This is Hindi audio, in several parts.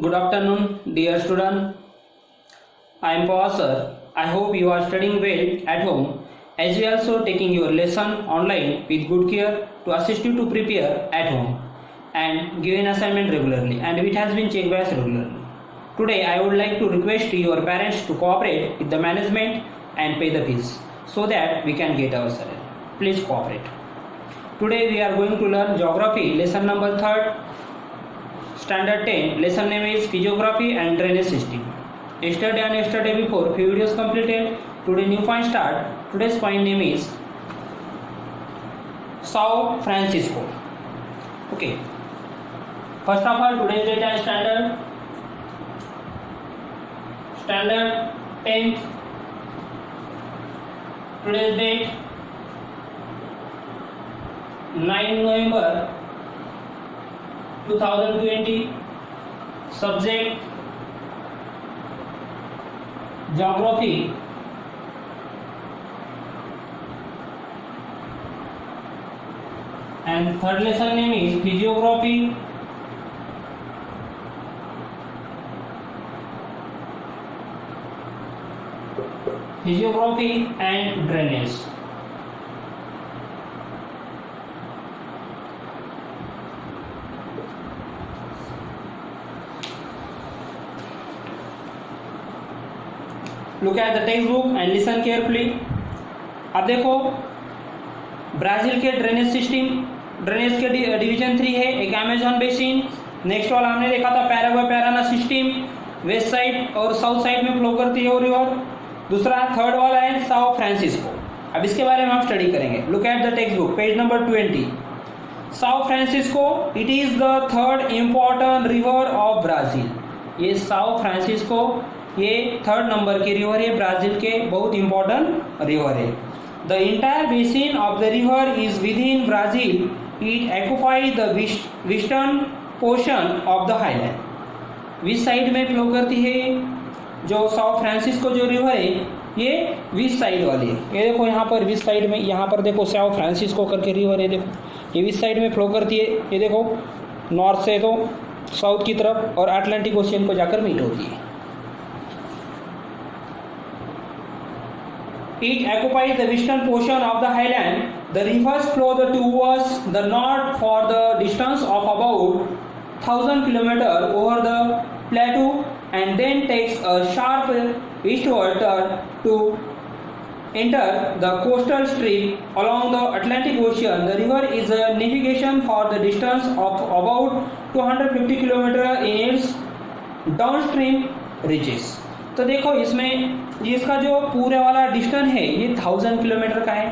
Good afternoon, dear student. I am Pawar sir. I hope you are studying well at home as you also taking your lesson online with good care to assist you to prepare at home and give an assignment regularly, and it has been checked by us regularly. Today I would like to request your parents to cooperate with the management and pay the fees so that we can get our salary. Please cooperate. Today we are going to learn geography lesson number 3rd. Standard 10, lesson name is Physiography and Drainage System. Yesterday and yesterday before, few videos completed. Today new point start. Today's point name is Sao Francisco. Okay. First of all, today's date and standard 10th. Today's date 9 November 2020. Subject Geography. And third lesson name is Physiography. Physiography and Drainage. Look at the textbook and listen carefully. अब देखो, ब्राजील के ड्रेनेज के डिवीजन 3 है. एक अमेजन बेसिन, नेक्स्ट वाला हमने देखा था Paraguay Paraná system, west side और साउथ साइड में फ्लो करती है और रिवर. दूसरा थर्ड वाला है साओ फ्रांसिस्को. अब इसके बारे में हम स्टडी करेंगे. Look at the text book, page number 20. Sao Francisco, it is the third important river of Brazil. ये साओ फ्रांसिस्को ये थर्ड नंबर की रिवर है, ब्राजील के बहुत इंपॉर्टेंट रिवर है. The entire basin of the river is with in Brazil. It occupies the western portion of the highland. West side में फ्लो करती है जो साओ फ्रांसिस्को जो रिवर है, ये वेस्ट साइड वाली है. ये देखो यहाँ पर वेस्ट साइड में, यहाँ पर देखो साओ फ्रांसिस्को करके रिवर है. देखो ये वेस्ट साइड में फ्लो करती है. ये देखो नॉर्थ से तो साउथ की तरफ और अटलांटिक ओशियन को जाकर मीट होती है. It occupies the western portion of the highland. The rivers flow towards the north for the distance of about 1000 km over the plateau and then takes a sharp eastward turn to enter the coastal strip along the Atlantic Ocean. The river is a navigation for the distance of about 250 km in its downstream reaches. तो देखो इसमें इसका जो पूरे वाला डिस्टेंस है ये 1000 किलोमीटर का है.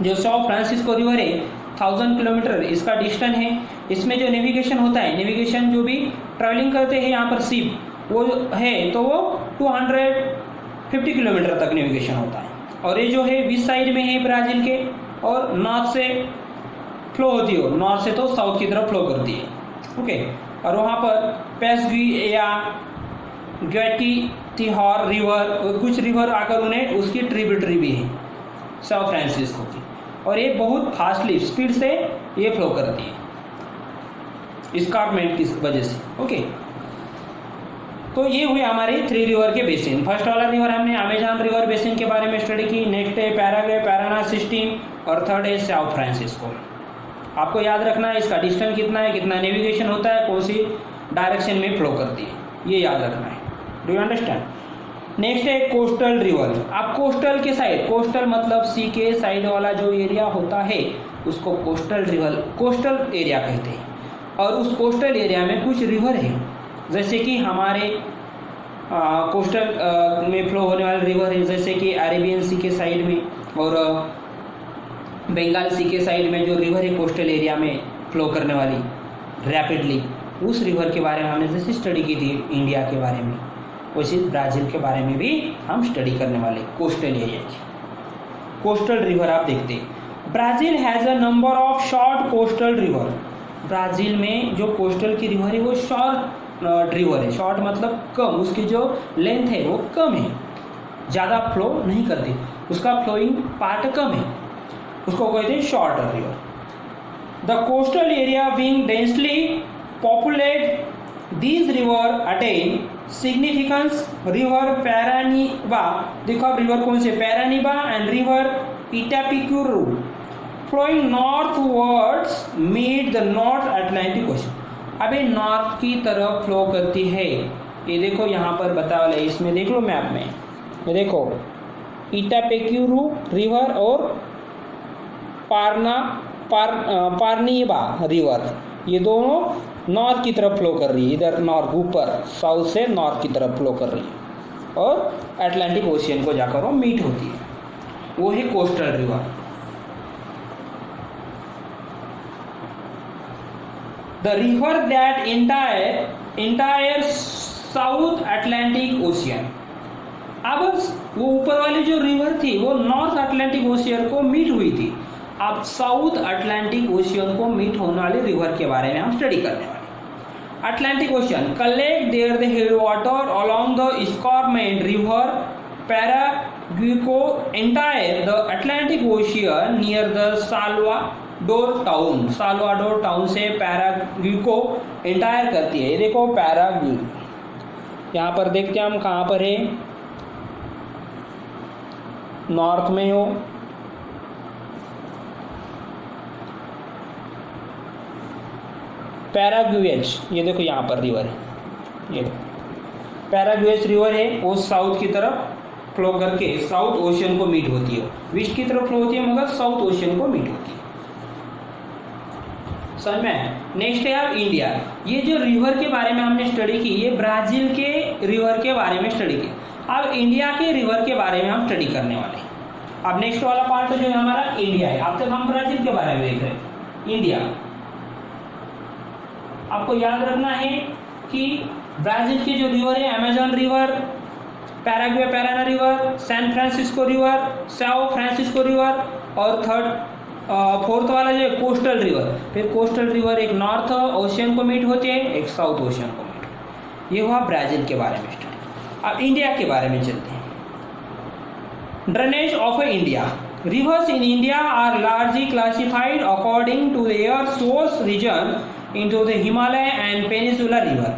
जो साओ फ्रांसिस्को रिवर है 1000 किलोमीटर इसका डिस्टेंस है. इसमें जो नेविगेशन होता है, नेविगेशन जो भी ट्रैवलिंग करते हैं यहाँ पर शिप वो है तो वो 250 किलोमीटर तक नेविगेशन होता है. और ये जो है वेस्ट साइड में है ब्राजील के और नॉर्थ से फ्लो होती है, नॉर्थ से तो साउथ की तरफ फ्लो करती है. ओके. और वहाँ पर पैसवी या ग्वेटिहॉर रिवर, कुछ रिवर आकर उन्हें उसकी ट्रिब्यूटरी भी है साओ फ्रांसिस्को की, और ये बहुत फास्टली स्पीड से ये फ्लो करती है स्कार्पमेंट की वजह से. ओके. तो ये हुई हमारी 3 रिवर के बेसिन. फर्स्ट वाला रिवर हमने अमेजन रिवर बेसिन के बारे में स्टडी की. नेक्स्ट है पैराग्वे पैराना सिस्टम और थर्ड है साओ फ्रांसिस्को. आपको याद रखना है इसका डिस्टेंस कितना है, कितना नेविगेशन होता है, कौन सी डायरेक्शन में फ्लो करती है, ये याद रखना है. Do you understand? नेक्स्ट है कोस्टल रिवर. आप कोस्टल के साइड, कोस्टल मतलब सी के साइड वाला जो एरिया होता है उसको कोस्टल रिवर, कोस्टल एरिया कहते हैं. और उस कोस्टल एरिया में कुछ रिवर है, जैसे कि हमारे कोस्टल में फ्लो होने वाले रिवर है, जैसे कि अरेबियन सी के साइड में और बंगाल सी के साइड में जो रिवर है कोस्टल एरिया में फ्लो करने वाली रैपिडली, उस रिवर के बारे में हमने जैसे स्टडी की थी इंडिया के बारे में, वैसे ब्राज़ील के बारे में भी हम स्टडी करने वाले कोस्टल एरिया की. कोस्टल रिवर आप देखते हैं. Brazil has a number of short coastal river. Brazil में जो कोस्टल की रिवर है वो शॉर्ट रिवर है. शॉर्ट मतलब कम, उसकी जो लेंथ है वो कम है, ज़्यादा फ्लो नहीं करती, उसका फ्लोइंग पार्ट कम है, उसको कहते हैं short river. The coastal area being densely populated These river attain significance. River Paranaíba, देखो अब रिवर कौन से, Paranaiba and river Itapicuru flowing northwards meet the North Atlantic Ocean. अबे नॉर्थ की तरफ फ्लो करती है, ये देखो यहाँ पर बता वाला है, इसमें देख लो मैप में, ये देखो इटापिक्यूरू रिवर और पारनीबा रिवर, ये दोनों नॉर्थ की तरफ फ्लो कर रही है, इधर नॉर्थ ऊपर साउथ से नॉर्थ की तरफ फ्लो कर रही है और अटलांटिक ओशियन को जाकर वो मीट होती है, वो है coastal river. The river that entire south Atlantic ocean. अब वो ऊपर वाली जो रिवर थी वो नॉर्थ अटलांटिक ओशियन को मीट हुई थी, अब साउथ अटलांटिक ओशियन को मीट होने वाले रिवर के बारे में हम स्टडी करने वाले. Atlantic Ocean collect their the head water along the escarpment river Paraguacu enters the Atlantic Ocean near the Salvador town से पैराग्यूको एंटायर करती है. ये देखो पैराग्यू, यहाँ पर देखते हैं हम कहाँ पर है, नॉर्थ में हो, पैराग्यूएज, ये देखो यहाँ पर रिवर है, ये पैराग्यूएज रिवर है, वो साउथ की तरफ फ्लो करके साउथ ओशियन को मीट होती है, वेस्ट की तरफ फ्लो होती है मगर साउथ ओशियन को मीट होती है. समझ में. नेक्स्ट है अब इंडिया. ये जो रिवर के बारे में हमने स्टडी की, ये ब्राजील के रिवर के बारे में स्टडी की. अब इंडिया के रिवर के बारे में हम स्टडी करने वाले हैं. अब नेक्स्ट वाला पार्ट जो है हमारा इंडिया है. अब तक हम ब्राजील के बारे में देख रहे हैं. इंडिया आपको याद रखना है कि ब्राजील के जो रिवर है, Amazon river, Paraguay Parana river, San Francisco river, Sao Francisco river और फोर्थ वाला जो है कोस्टल रिवर. फिर कोस्टल रिवर एक नॉर्थ ओशियन को मीट होते हैं, एक साउथ ओशियन को मीट. ये हुआ ब्राजील के बारे में स्टडी. अब इंडिया के बारे में चलते हैं. Drainage of India. Rivers in India are largely classified according to their source region into the Himalaya and Peninsula river.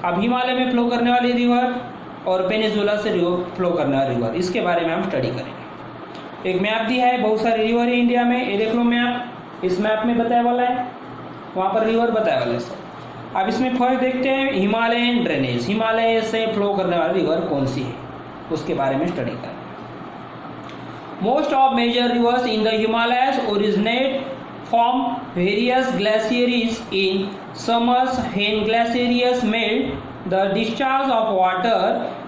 अब हिमालय में फ्लो करने वाली रिवर और पेनिसुला से फ्लो करने वाली रिवर, इसके बारे में हम स्टडी करेंगे. एक मैप दिया है, बहुत सारे रिवर है इंडिया में, ये देख लो मैप, इस मैप में बताया वाला है, वहाँ पर रिवर बताया वाला है सब. अब इसमें फर्स्ट देखते हैं हिमालयन ड्रेनेज. हिमालय से फ्लो करने वाली रिवर कौन सी है, उसके बारे में स्टडी करेंगे. Most of major rivers in the Himalayas originate from various glaciers in summers. When glaciers melt, the discharge of water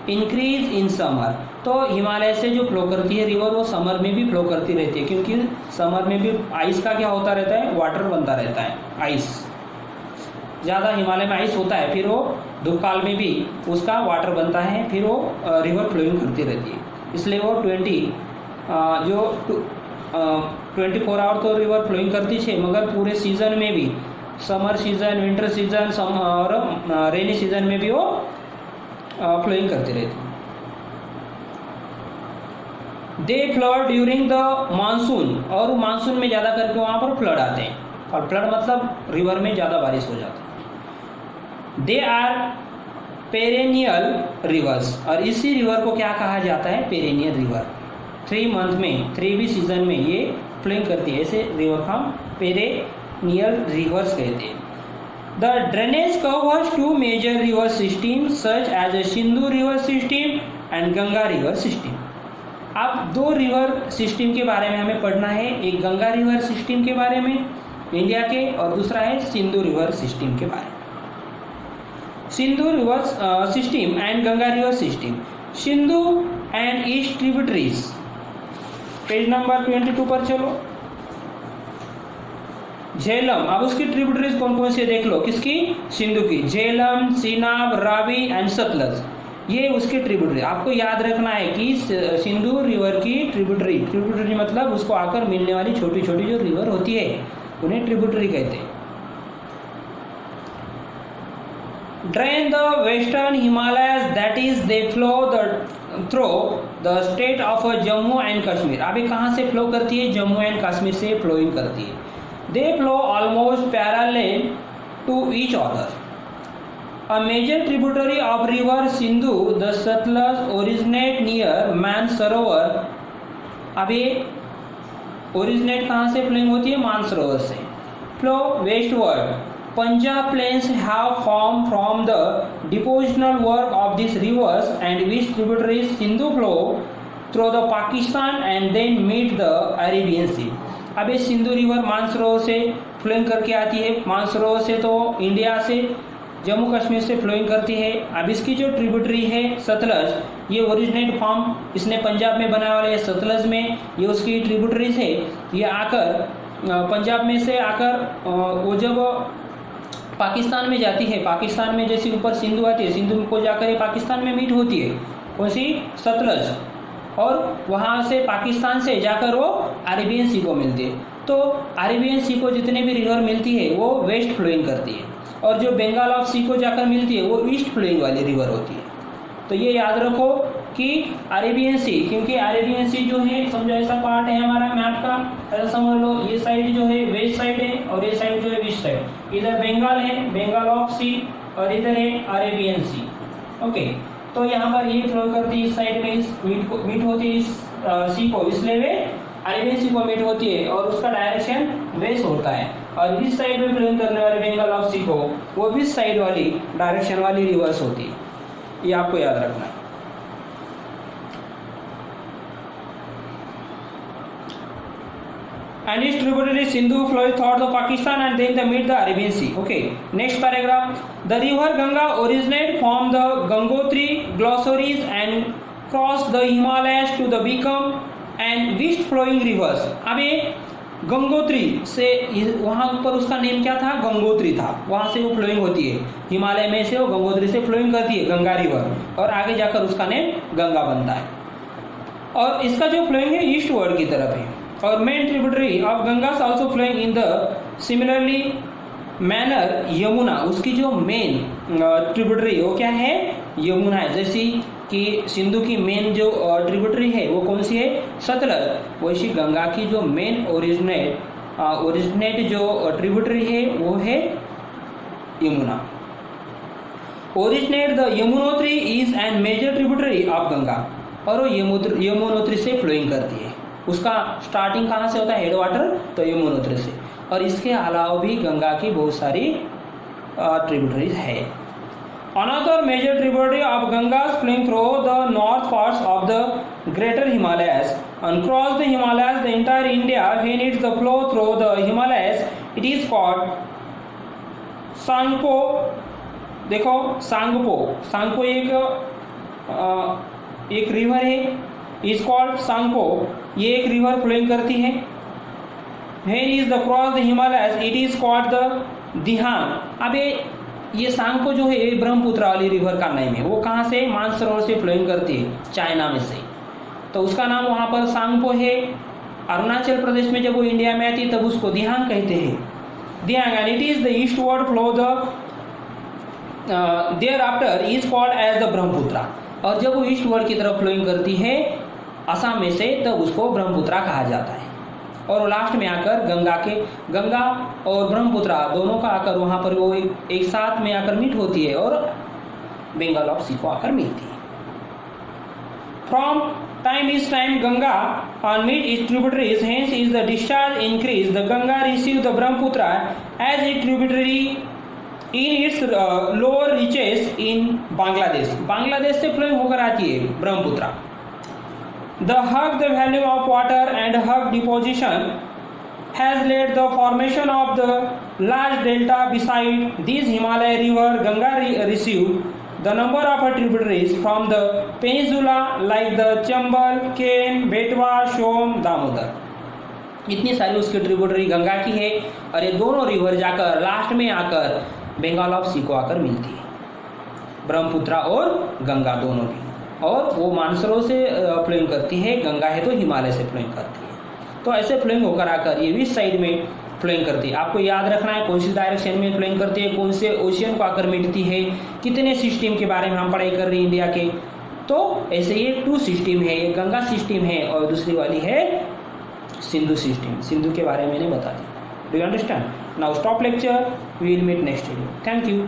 increase in summer. तो हिमालय से जो फ्लो करती है रिवर वो समर में भी फ्लो करती रहती है, क्योंकि समर में भी आइस का क्या होता रहता है, वाटर बनता रहता है. आइस ज़्यादा हिमालय में आइस होता है, फिर वो धूप काल में भी उसका वाटर बनता है, फिर वो रिवर फ्लोइंग करती रहती है. इसलिए वो 24 आवर तो रिवर फ्लोइंग करती है, मगर पूरे सीजन में भी, समर सीजन, विंटर सीजन और रेनी सीजन में भी वो फ्लोइंग करती रहती है. दे फ्लड ड्यूरिंग द मानसून, और मानसून में ज़्यादा करके वहाँ पर फ्लड आते हैं, और फ्लड मतलब रिवर में ज़्यादा बारिश हो जाती है. दे आर पेरेनियल रिवर्स, और इसी रिवर को क्या कहा जाता है, पेरेनियल रिवर. 3 मंथ में, 3 भी सीजन में ये फ्लोइंग करती है, ऐसे रिवर को हम पेरेनियल रिवर्स कहते हैं. The drainage covers 2 major river system such as a Sindhu river system and Ganga river system. अब 2 रिवर सिस्टम के बारे में हमें पढ़ना है, एक गंगा रिवर सिस्टम के बारे में इंडिया के, और दूसरा है सिंधु रिवर सिस्टम के बारे में. Sindhu river system and Ganga river system. Sindhu and east tributaries, page number 22 पर चलो. झेलम, अब उसकी ट्रिब्यूटरीज कौन कौन से देख लो, किसकी, सिंधु की. झेलम, चेनाब, रावी एंड सतलज, ये उसके ट्रिब्यूटरी. आपको याद रखना है कि सिंधु रिवर की ट्रिब्यूटरी मतलब उसको आकर मिलने वाली छोटी छोटी जो रिवर होती है उन्हें ट्रिब्यूटरी कहते हैं. Drain the western Himalayas, that is they flow through the state of Jammu and Kashmir. अब ये कहाँ से फ्लो करती है, जम्मू एंड कश्मीर से फ्लोइंग करती है. They flow almost parallel to each other. A major tributary of river Sindhu, the Satluj, originate near Mansarovar. अब ये ओरिजिनेट कहाँ से फ्लोइंग होती है? मानसरोवर से. Flow westward. Punjab plains have formed from the depositional work of these rivers, and which tributaries Sindhu flow through the Pakistan and then meet the Arabian Sea. अब ये सिंधु रिवर मानसरोवर से फ्लोइंग करके आती है. मानसरोवर से तो इंडिया से जम्मू कश्मीर से फ्लोइंग करती है. अब इसकी जो ट्रिब्यूटरी है सतलज, ये ओरिजिनेट फॉर्म इसने पंजाब में बनाया वाला है सतलज में. ये उसकी ट्रिब्यूटरीज है. ये आकर पंजाब में से आकर वो जब पाकिस्तान में जाती है, पाकिस्तान में जैसे ऊपर सिंधु आती है, सिंधु को जाकर ये पाकिस्तान में मीट होती है वैसी सतलज, और वहाँ से पाकिस्तान से जाकर वो अरेबियन सी को मिलती है. तो अरेबियन सी को जितने भी रिवर मिलती है वो वेस्ट फ्लोइंग करती है, और जो बंगाल ऑफ सी को जाकर मिलती है वो ईस्ट फ्लोइंग वाली रिवर होती है. तो ये याद रखो कि अरेबियन सी, क्योंकि अरेबियन सी जो है समझो ऐसा पार्ट है हमारा मैप का, ऐसा समझ लो ये साइड जो है वेस्ट साइड है और ये साइड जो है ईस्ट साइड. इधर बंगाल है, बंगाल ऑफ सी, और इधर है अरेबियन सी. ओके, तो यहाँ पर ये फ्लो करती है इस साइड में, इस मीट होती है इस सी को, इसलिए वे अरेबियन सी को मीट होती है और उसका डायरेक्शन वेस्ट होता है. और इस साइड में फ्लो करने वाले बंगाल ऑफ सी को वो भी साइड वाली डायरेक्शन वाली रिवर्स होती है. ये आपको याद रखना है. And its tributary Sindhu flows through the Pakistan and then they meet the Arabian Sea. Okay, next paragraph. The river Ganga originates from the Gangotri glossaries and cross the Himalayas to the become and west flowing rivers. अब ये गंगोत्री से, वहाँ ऊपर उसका नेम क्या था? गंगोत्री था. वहाँ से वो फ्लोइंग होती है, हिमालय में से वो गंगोत्री से फ्लोइंग करती है गंगा रिवर, और आगे जाकर उसका नेम गंगा बनता है. और इसका जो फ्लोइंग है ईस्ट वर्ड की तरफ है. और main tributary of Ganga also flowing in the similarly manner Yamuna. उसकी जो मेन ट्रिब्यूटरी वो क्या है? यमुना है. जैसी कि सिंधु की मेन जो ट्रिब्यूटरी है वो कौन सी है? सतलज. वैसी गंगा की जो मेन ओरिजिनेट जो ट्रिब्यूटरी है वो है Yamuna. Originate the Yamunotri is an major tributary of Ganga. और वो यमुनोत्री से फ्लोइंग करती है. उसका स्टार्टिंग कहाँ से होता है? हेड वाटर, तो यमुनोत्री से. और इसके अलावा भी गंगा की बहुत सारी ट्रिब्यूटरीज है. Another major tributary of Ganga flowing through the north parts of the greater Himalayas and cross the Himalayas, the entire India. When it's the flow through the Himalayas, it is called Tsangpo. देखो सांगपो एक रिवर है, इज कॉल्ड सांगपो. ये एक रिवर फ्लोइंग करती है. When is the cross the Himalayas, it is called the दिहांग. अब ये सांगपो जो है ये ब्रह्मपुत्र वाली रिवर का नेम है. वो कहाँ से? मानसरोवर से फ्लोइंग करती है, चाइना में से. तो उसका नाम वहाँ पर सांगपो है. अरुणाचल प्रदेश में जब वो इंडिया में आती है तब उसको दिहांग कहते हैं. Dihang, and it is the eastward flow the thereafter is called as the Brahmaputra. और जब वो ईस्टवर्ड की तरफ फ्लोइंग करती है असम में से तब उसको ब्रह्मपुत्रा कहा जाता है. और लास्ट में आकर गंगा और ब्रह्मपुत्रा दोनों का आकर वहाँ पर वो एक साथ में आकर मीट होती है और बंगाल ऑफ सी को आकर मिलती है. From time is time Ganga on meet its tributaries, hence is the discharge increase. The Ganga receive the Brahmaputra as its tributary in its lower reaches in Bangladesh. Bangladesh से फ्लोइंग होकर आती है Brahmaputra. The hug the volume of water and hug deposition has led the formation of the large delta beside these Himalaya river. Ganga received the number of tributaries from the peninsula like the Chambal, Ken, Betwa, Shom, Damodar. इतनी सारी उसकी ट्रिब्यूटरी गंगा की है और ये दोनों रिवर जाकर लास्ट में आकर बंगाल ऑफ सी को आकर मिलती है. ब्रह्मपुत्रा और गंगा दोनों भी. और वो मानसरोवर से फ्लोइंग करती है, गंगा है तो हिमालय से फ्लोइंग करती है. तो ऐसे फ्लोइंग होकर आकर ये भी साइड में फ्लोइंग करती है. आपको याद रखना है कौन सी डायरेक्शन में फ्लोइंग करती है, कौन से ओशियन को आकर मिटती है, कितने सिस्टम के बारे में हम पढ़ाई कर रहे हैं इंडिया के. तो ऐसे ये 2 सिस्टम है, ये गंगा सिस्टम है और दूसरी वाली है सिंधु सिस्टम. सिंधु के बारे में मैंने बता दिया. Do you understand? Now stop lecture, we will meet next video. Thank you.